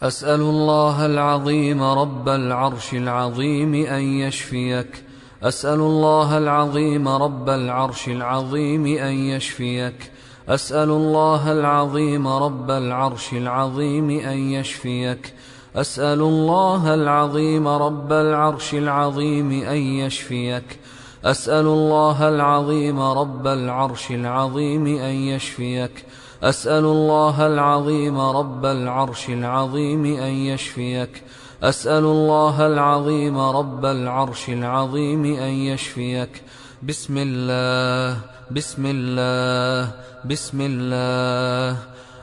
أسأل الله العظيم رب العرش العظيم أن يشفيك. أسأل الله العظيم رب العرش العظيم أن يشفيك. أسأل الله العظيم رب العرش العظيم أن يشفيك. أسأل الله العظيم رب العرش العظيم أن يشفيك. أسأل الله العظيم رب العرش العظيم أن يشفيك. أسأل الله العظيم رب العرش العظيم أن يشفيك. أسأل الله العظيم رب العرش العظيم أن يشفيك. بسم الله بسم الله بسم الله.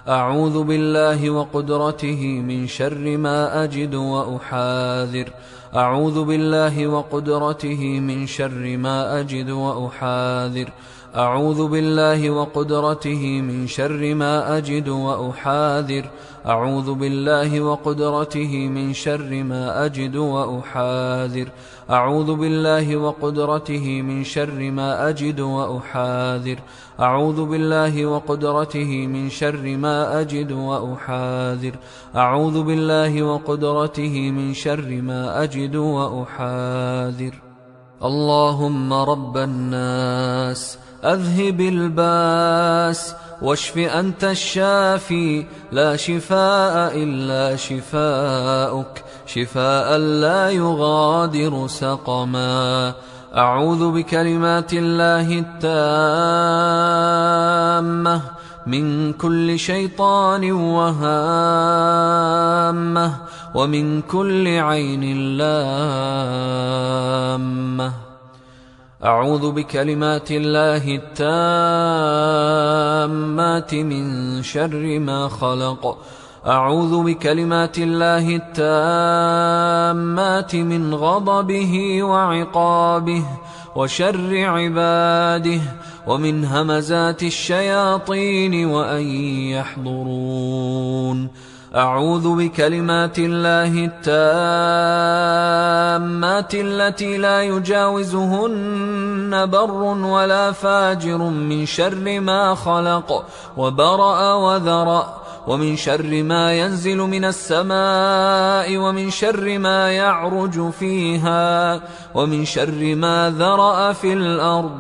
أعوذ بالله وقدرته من شر ما أجد وأحاذر. أعوذ بالله وقدرته من شر ما أجد وأحاذر. أعوذ بالله وقدرته من شر ما أجد وأحاذر. أعوذ بالله وقدرته من شر ما أجد وأحاذر. أعوذ بالله وقدرته من شر ما أجد وأحاذر. أعوذ بالله وقدرته من شر ما أجد وأحاذر. أعوذ بالله وقدرته من شر ما أجد وأحاذر. اللهم رب الناس أذهب الباس واشف أنت الشافي لا شفاء إلا شفاؤك شفاء لا يغادر سقما. أعوذ بكلمات الله التامة من كل شيطان وهامة ومن كل عين لامة. أعوذ بكلمات الله التامات من شر ما خلق. أعوذ بكلمات الله التامات من غضبه وعقابه وشر عباده ومن همزات الشياطين وأن يحضرون. أعوذ بكلمات الله التامات التي لا يجاوزهن بر ولا فاجر من شر ما خلق وبرأ وذرأ ومن شر ما ينزل من السماء ومن شر ما يعرج فيها ومن شر ما ذرأ في الأرض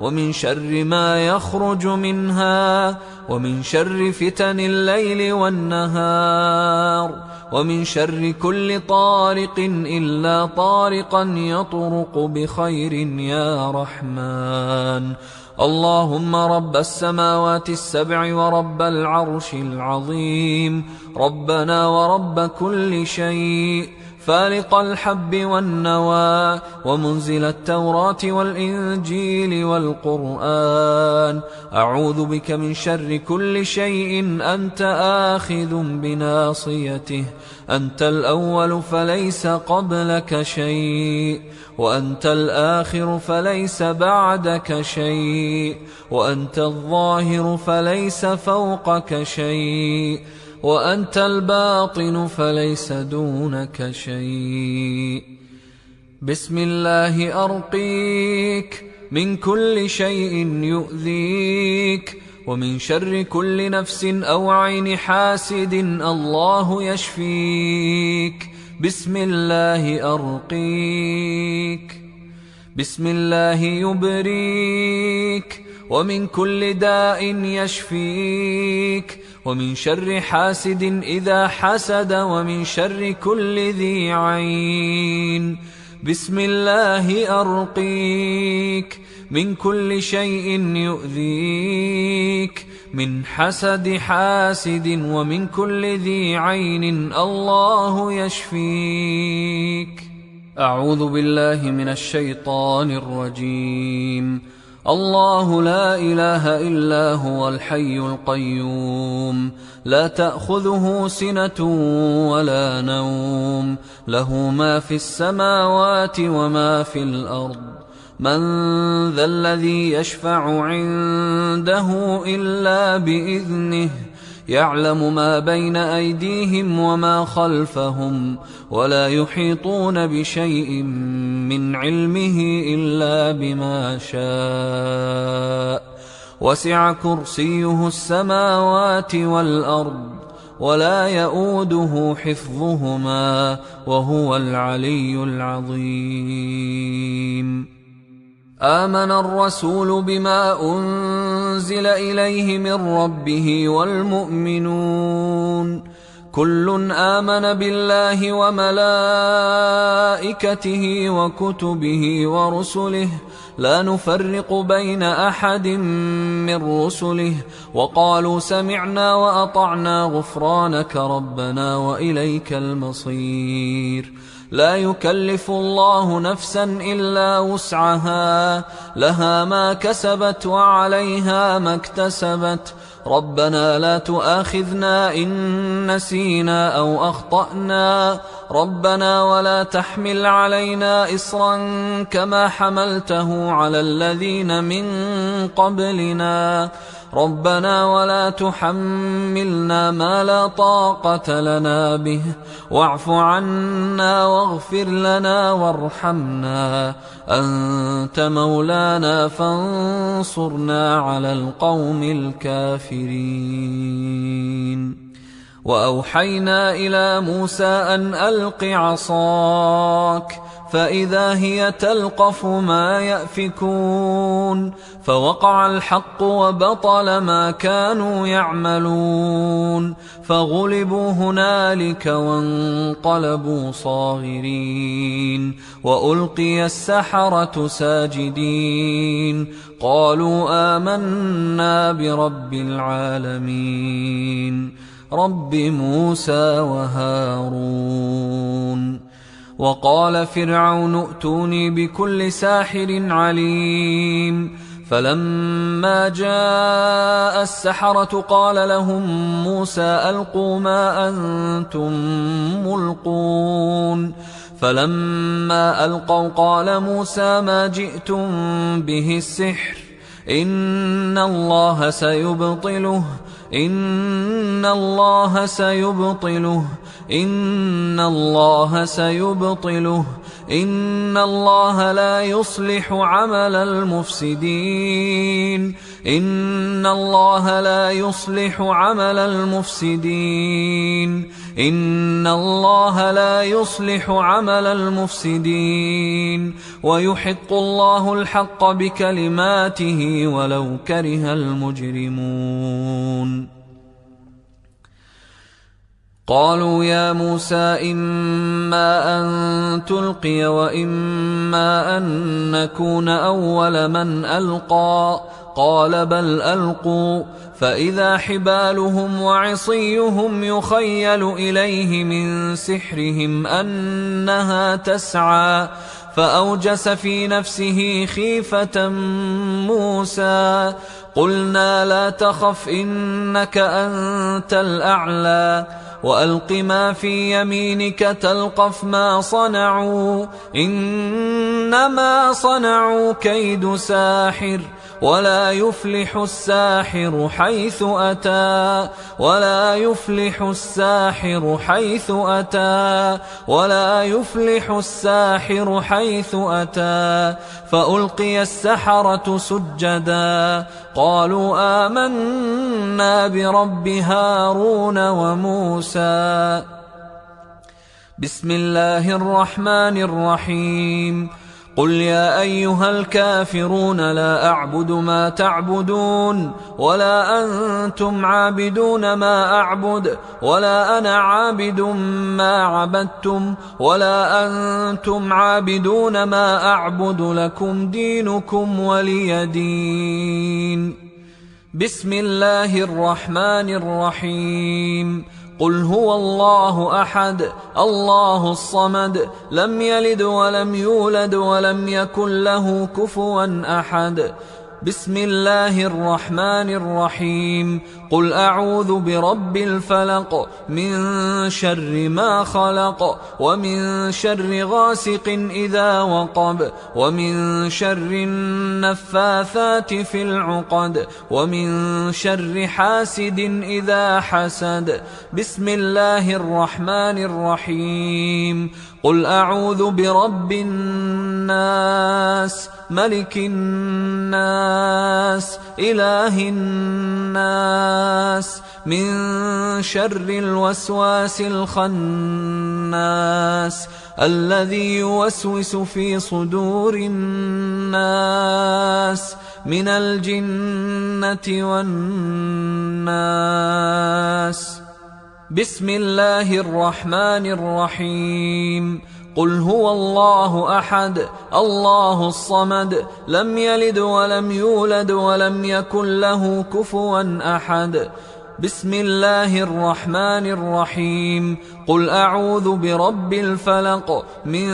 ومن شر ما يخرج منها ومن شر فتن الليل والنهار ومن شر كل طارق إلا طارقا يطرق بخير يا رحمن. اللهم رب السماوات السبع ورب العرش العظيم ربنا ورب كل شيء فالق الحب والنوى ومنزل التوراة والإنجيل والقرآن. أعوذ بك من شر كل شيء أنت آخذ بناصيته. أنت الأول فليس قبلك شيء وأنت الآخر فليس بعدك شيء وأنت الظاهر فليس فوقك شيء وأنت الباطن فليس دونك شيء. بسم الله أرقيك من كل شيء يؤذيك ومن شر كل نفس أو عين حاسد الله يشفيك. بسم الله أرقيك. بسم الله يبريك ومن كل داء يشفيك ومن شر حاسد إذا حسد ومن شر كل ذي عين. بسم الله أرقيك من كل شيء يؤذيك من حسد حاسد ومن كل ذي عين الله يشفيك. أعوذ بالله من الشيطان الرجيم. الله لا إله إلا هو الحي القيوم لا تأخذه سنة ولا نوم له ما في السماوات وما في الأرض. من ذا الذي يشفع عنده إلا بإذنه يعلم ما بين أيديهم وما خلفهم ولا يحيطون بشيء من علمه إلا بما شاء وسع كرسيه السماوات والأرض ولا يؤوده حفظهما وهو العلي العظيم. آمن الرسول بما أنزل إليه من ربه والمؤمنون كل آمن بالله وملائكته وكتبه ورسله لا نفرق بين أحد من رسله وقالوا سمعنا وأطعنا غفرانك ربنا وإليك المصير. لا يكلف الله نفسا إلا وسعها لها ما كسبت وعليها ما اكتسبت ربنا لا تؤاخذنا إن نسينا أو أخطأنا ربنا ولا تحمل علينا إصرا كما حملته على الذين من قبلنا ربنا ولا تحملنا ما لا طاقة لنا به واعف عنا واغفر لنا وارحمنا أنت مولانا فانصرنا على القوم الكافرين. وأوحينا إلى موسى أن ألق عصاك فإذا هي تلقف ما يأفكون فوقع الحق وبطل ما كانوا يعملون فغلبوا هنالك وانقلبوا صاغرين وألقي السحرة ساجدين قالوا آمنا برب العالمين رب موسى وهارون. وقال فرعون ائتوني بكل ساحر عليم فلما جاء السحرة قال لهم موسى ألقوا ما أنتم ملقون فلما ألقوا قال موسى ما جئتم به السحر إن الله سيبطله إن الله سيبطله إن الله سيبطله إن الله لا يصلح عمل المفسدين إن الله لا يصلح عمل المفسدين إن الله لا يصلح عمل المفسدين ويحق الله الحق بكلماته ولو كره المجرمون. قالوا يا موسى إما أن تلقي وإما أن نكون أول من ألقى قال بل ألقوا فإذا حبالهم وعصيهم يخيل إليه من سحرهم أنها تسعى فأوجس في نفسه خيفة موسى قلنا لا تخف إنك أنت الأعلى وألق ما في يمينك تلقف ما صنعوا إنما صنعوا كيد ساحر ولا يفلح الساحر حيث أتى ولا يفلح الساحر حيث أتى ولا يفلح الساحر حيث أتى فألقي السحرة سجدا قالوا آمنا برب هارون وموسى. بسم الله الرحمن الرحيم قل يا أيها الكافرون لا أعبد ما تعبدون ولا أنتم عابدون ما أعبد ولا أنا عابد ما عبدتم ولا أنتم عابدون ما أعبد لكم دينكم ولي دين. بسم الله الرحمن الرحيم قل هو الله أحد الله الصمد لم يلد ولم يولد ولم يكن له كفوا أحد. بسم الله الرحمن الرحيم قل أعوذ برب الفلق من شر ما خلق ومن شر غاسق إذا وقب ومن شر النفاثات في العقد ومن شر حاسد إذا حسد. بسم الله الرحمن الرحيم قل أعوذ برب الناس ملك الناس إله الناس من شر الوسواس الخناس الذي يوسوس في صدور الناس من الجنة والناس. بسم الله الرحمن الرحيم. قل هو الله أحد الله الصمد لم يلد ولم يولد ولم يكن له كفوا أحد. بسم الله الرحمن الرحيم. قل أعوذ برب الفلق من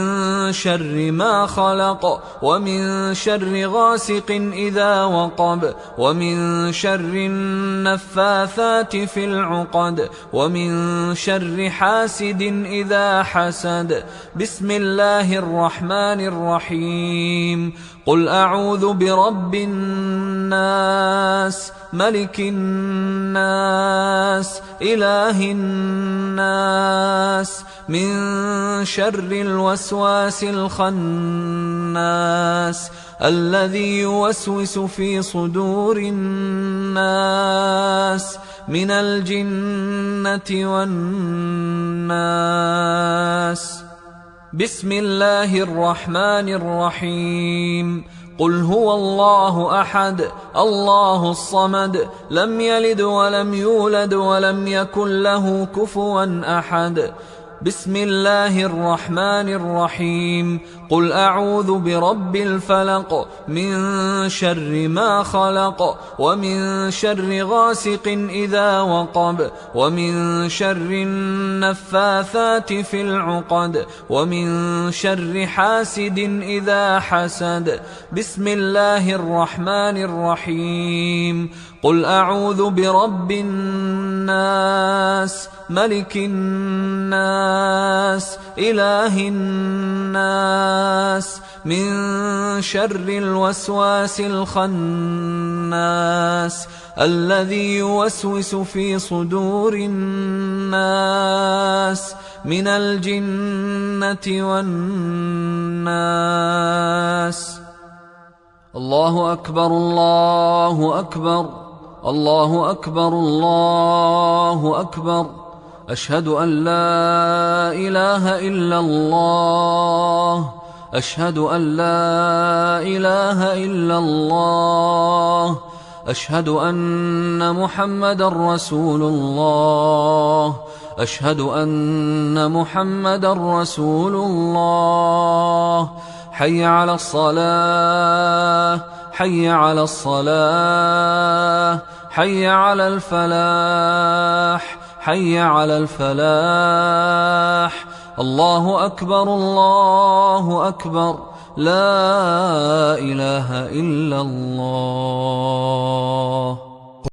شر ما خلق ومن شر غاسق إذا وقب ومن شر النفاثات في العقد ومن شر حاسد إذا حسد. بسم الله الرحمن الرحيم. قل أعوذ برب الناس ملك الناس إله الناس من شر الوسواس الخناس الذي يوسوس في صدور الناس من الجنة والناس. بسم الله الرحمن الرحيم. قل هو الله أحد الله الصمد لم يلد ولم يولد ولم يكن له كفوا أحد. بسم الله الرحمن الرحيم. قل أعوذ برب الفلق من شر ما خلق ومن شر غاسق إذا وقب ومن شر النفاثات في العقد ومن شر حاسد إذا حسد. بسم الله الرحمن الرحيم. قل أعوذ برب الناس ملك الناس إله الناس من شر الوسواس الخناس الذي يوسوس في صدور الناس من الجنة والناس. الله أكبر الله أكبر الله أكبر الله أكبر. أشهد أن لا إله إلا الله أشهد أن لا إله إلا الله أشهد أن محمدا رسول الله أشهد أن محمدا رسول الله. حي على الصلاة حي على الصلاة حي على الفلاح حي على الفلاح. الله أكبر الله أكبر لا إله إلا الله.